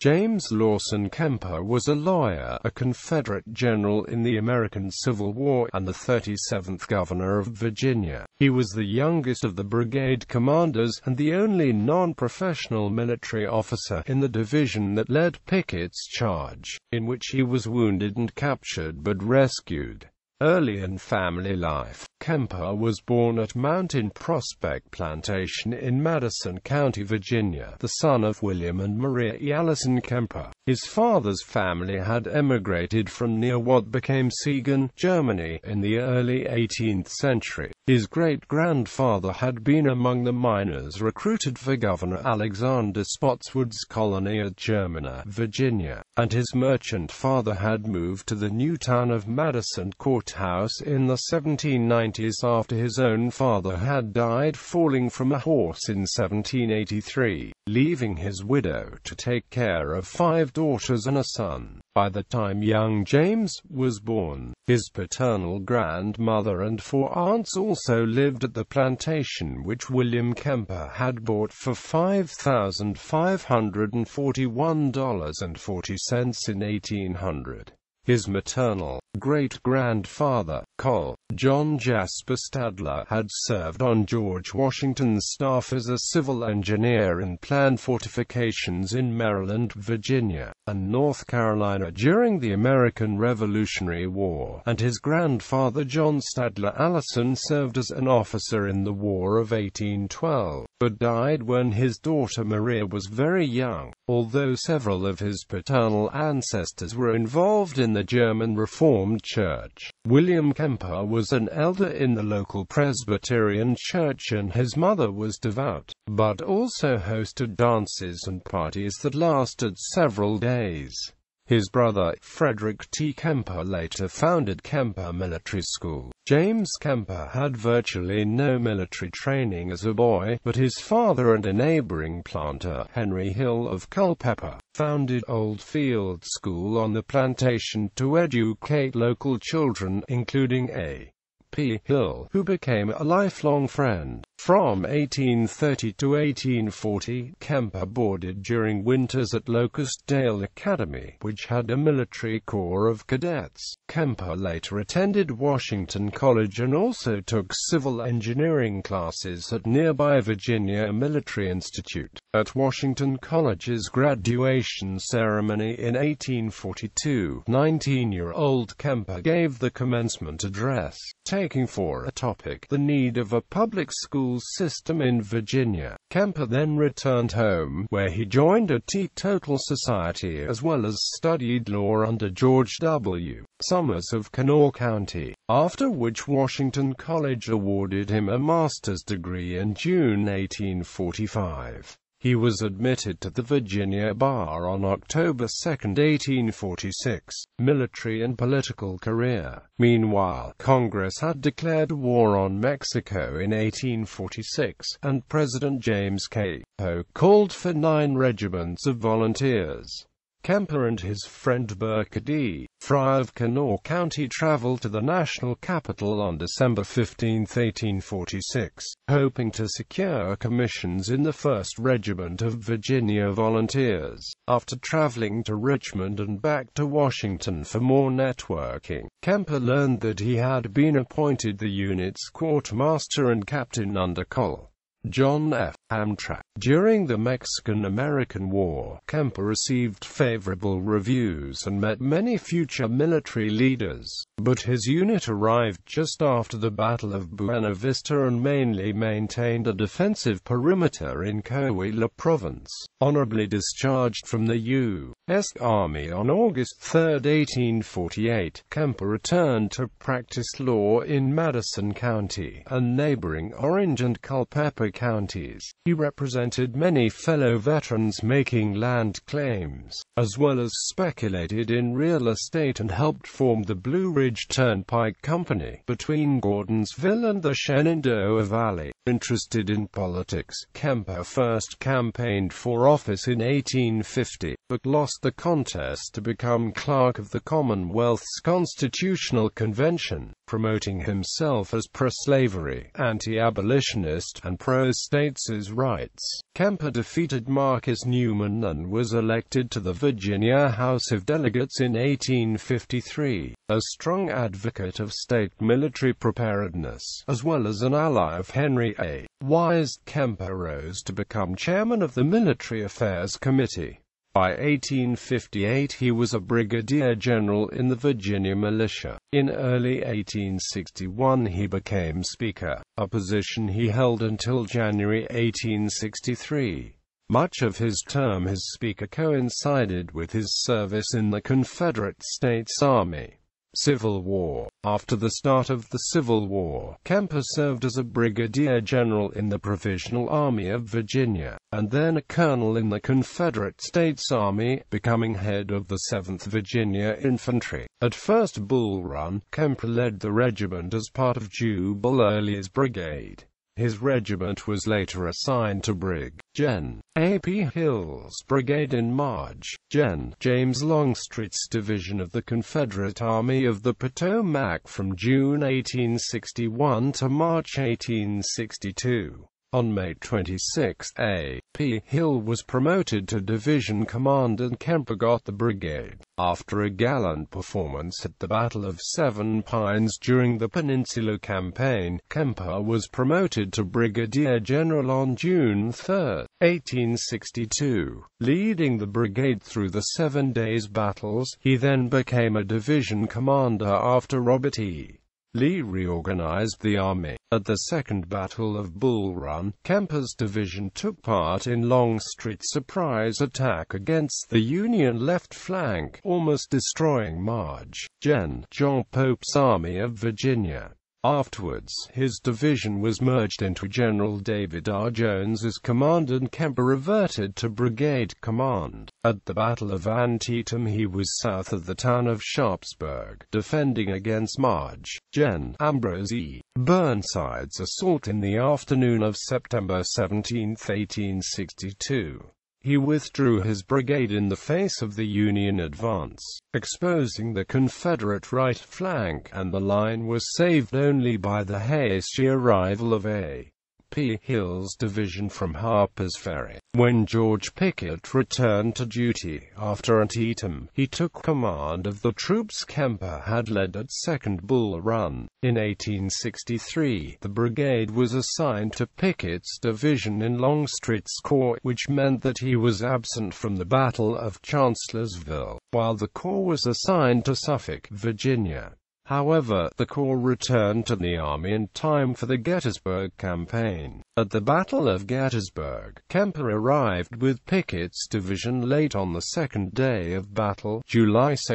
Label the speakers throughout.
Speaker 1: James Lawson Kemper was a lawyer, a Confederate general in the American Civil War, and the 37th Governor of Virginia. He was the youngest of the brigade commanders, and the only non-professional military officer in the division that led Pickett's charge, in which he was wounded and captured but rescued. Early in family life, Kemper was born at Mountain Prospect Plantation in Madison County, Virginia, the son of William and Maria E. Lawson Kemper. His father's family had emigrated from near what became Siegen, Germany, in the early 18th century. His great-grandfather had been among the miners recruited for Governor Alexander Spotswood's colony at Germana, Virginia, and his merchant father had moved to the new town of Madison Courthouse in the 1790s after his own father had died falling from a horse in 1783, leaving his widow to take care of 5 daughters and a son. By the time young James was born, his paternal grandmother and 4 aunts also lived at the plantation which William Kemper had bought for $5,541.40 in 1800. His maternal great-grandfather, Col. John Jasper Stadler, had served on George Washington's staff as a civil engineer and planned fortifications in Maryland, Virginia, and North Carolina during the American Revolutionary War, and his grandfather John Stadler Allison served as an officer in the War of 1812, but died when his daughter Maria was very young. Although several of his paternal ancestors were involved in the German Reformed Church, William Kemper was an elder in the local Presbyterian church, and his mother was devout, but also hosted dances and parties that lasted several days. His brother, Frederick T. Kemper, later founded Kemper Military School. James Kemper had virtually no military training as a boy, but his father and a neighboring planter, Henry Hill of Culpeper, founded Old Field School on the plantation to educate local children, including A. P. Hill, who became a lifelong friend. From 1830 to 1840, Kemper boarded during winters at Locustdale Academy, which had a military corps of cadets. Kemper later attended Washington College and also took civil engineering classes at nearby Virginia Military Institute. At Washington College's graduation ceremony in 1842, 19-year-old Kemper gave the commencement address, taking for a topic the need of a public school system in Virginia. Kemper then returned home, where he joined a teetotal society as well as studied law under George W. Summers of Kanawha County, after which Washington College awarded him a master's degree in June 1845. He was admitted to the Virginia bar on October 2, 1846. Military and political career. Meanwhile, Congress had declared war on Mexico in 1846, and President James K. Polk called for 9 regiments of volunteers. Kemper and his friend Burkett E. Fry of Kanawha County traveled to the national capital on December 15, 1846, hoping to secure commissions in the 1st Regiment of Virginia Volunteers. After traveling to Richmond and back to Washington for more networking, Kemper learned that he had been appointed the unit's quartermaster and captain under Col. John F. Amtrak. During the Mexican-American War, Kemper received favorable reviews and met many future military leaders, but his unit arrived just after the Battle of Buena Vista and mainly maintained a defensive perimeter in Coahuila Province. Honorably discharged from the U.S. Army on August 3, 1848, Kemper returned to practice law in Madison County and neighboring Orange and Culpeper counties. He represented many fellow veterans making land claims, as well as speculated in real estate and helped form the Blue Ridge Turnpike Company between Gordonsville and the Shenandoah Valley. Interested in politics, Kemper first campaigned for office in 1850, but lost lost the contest to become Clerk of the Commonwealth's Constitutional Convention, promoting himself as pro-slavery, anti-abolitionist, and pro-states' rights. Kemper defeated Marcus Newman and was elected to the Virginia House of Delegates in 1853. A strong advocate of state military preparedness, as well as an ally of Henry A. Wise, Kemper rose to become chairman of the Military Affairs Committee. By 1858 he was a brigadier general in the Virginia militia. In early 1861 he became Speaker, a position he held until January 1863. Much of his term as Speaker coincided with his service in the Confederate States Army. Civil War. After the start of the Civil War, Kemper served as a brigadier general in the Provisional Army of Virginia, and then a colonel in the Confederate States Army, becoming head of the 7th Virginia Infantry. At first Bull Run, Kemper led the regiment as part of Jubal Early's brigade. His regiment was later assigned to Brig. Gen. A.P. Hill's brigade in March. Gen. James Longstreet's division of the Confederate Army of the Potomac from June 1861 to March 1862. On May 26, A.P. Hill was promoted to division commander and Kemper got the brigade. After a gallant performance at the Battle of Seven Pines during the Peninsula Campaign, Kemper was promoted to brigadier general on June 3, 1862. Leading the brigade through the 7 days battles, he then became a division commander after Robert E. Lee reorganized the army. At the Second Battle of Bull Run, Kemper's division took part in Longstreet's surprise attack against the Union left flank, almost destroying March. Gen. John Pope's Army of Virginia. Afterwards, his division was merged into General David R. Jones's command and Kemper reverted to brigade command. At the Battle of Antietam he was south of the town of Sharpsburg, defending against March. Gen. Ambrose E. Burnside's assault in the afternoon of September 17, 1862. He withdrew his brigade in the face of the Union advance, exposing the Confederate right flank, and the line was saved only by the hasty arrival of A.P. Hill's division from Harper's Ferry. When George Pickett returned to duty after Antietam, he took command of the troops Kemper had led at Second Bull Run. In 1863, the brigade was assigned to Pickett's division in Longstreet's corps, which meant that he was absent from the Battle of Chancellorsville, while the corps was assigned to Suffolk, Virginia. However, the corps returned to the army in time for the Gettysburg campaign. At the Battle of Gettysburg, Kemper arrived with Pickett's division late on the second day of battle, July 2,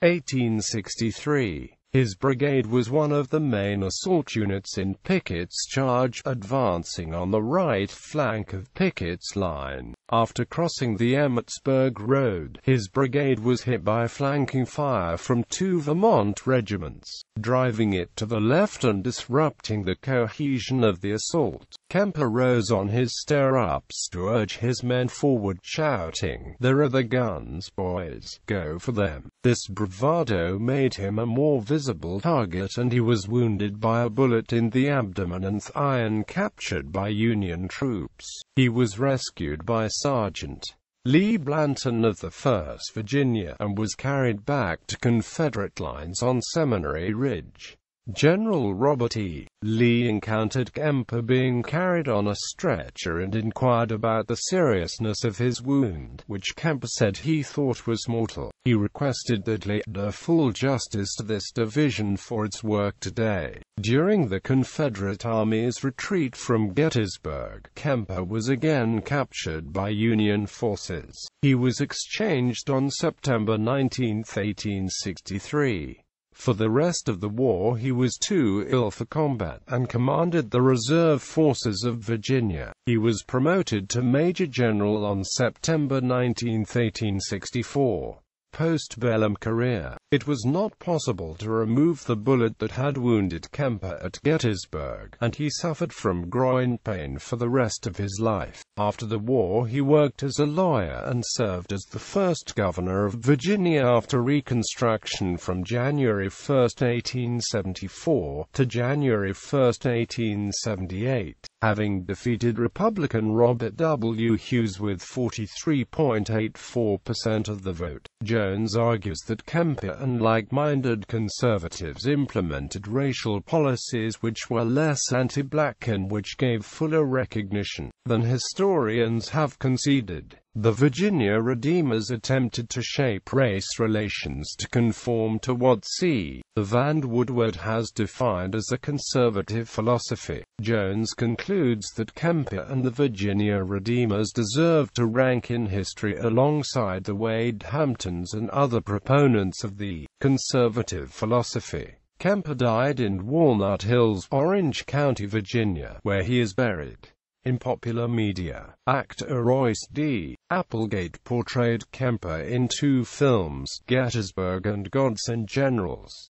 Speaker 1: 1863. His brigade was one of the main assault units in Pickett's charge, advancing on the right flank of Pickett's line. After crossing the Emmetsburg Road, his brigade was hit by flanking fire from 2 Vermont regiments, driving it to the left and disrupting the cohesion of the assault. Kemper rose on his stirrups to urge his men forward, shouting, "There are the guns, boys, go for them." This bravado made him a more visible target, and he was wounded by a bullet in the abdomen and thigh and captured by Union troops. He was rescued by Sergeant Lee Blanton of the 1st Virginia, and was carried back to Confederate lines on Seminary Ridge. General Robert E. Lee encountered Kemper being carried on a stretcher and inquired about the seriousness of his wound, which Kemper said he thought was mortal. He requested that Lee do full justice to this division for its work today. During the Confederate Army's retreat from Gettysburg, Kemper was again captured by Union forces. He was exchanged on September 19, 1863. For the rest of the war he was too ill for combat, and commanded the reserve forces of Virginia. He was promoted to Major General on September 19, 1864. Postbellum Career. It was not possible to remove the bullet that had wounded Kemper at Gettysburg, and he suffered from groin pain for the rest of his life. After the war he worked as a lawyer and served as the first governor of Virginia after Reconstruction from January 1, 1874, to January 1, 1878. Having defeated Republican Robert W. Hughes with 43.84% of the vote, Jones argues that Kemper and like-minded conservatives implemented racial policies which were less anti-black and which gave fuller recognition than historians have conceded. The Virginia Redeemers attempted to shape race relations to conform to what C. Van Woodward has defined as a conservative philosophy. Jones concludes that Kemper and the Virginia Redeemers deserve to rank in history alongside the Wade Hamptons and other proponents of the conservative philosophy. Kemper died in Walnut Hills, Orange County, Virginia, where he is buried. In popular media, actor Royce D. Applegate portrayed Kemper in two films, Gettysburg and Gods and Generals.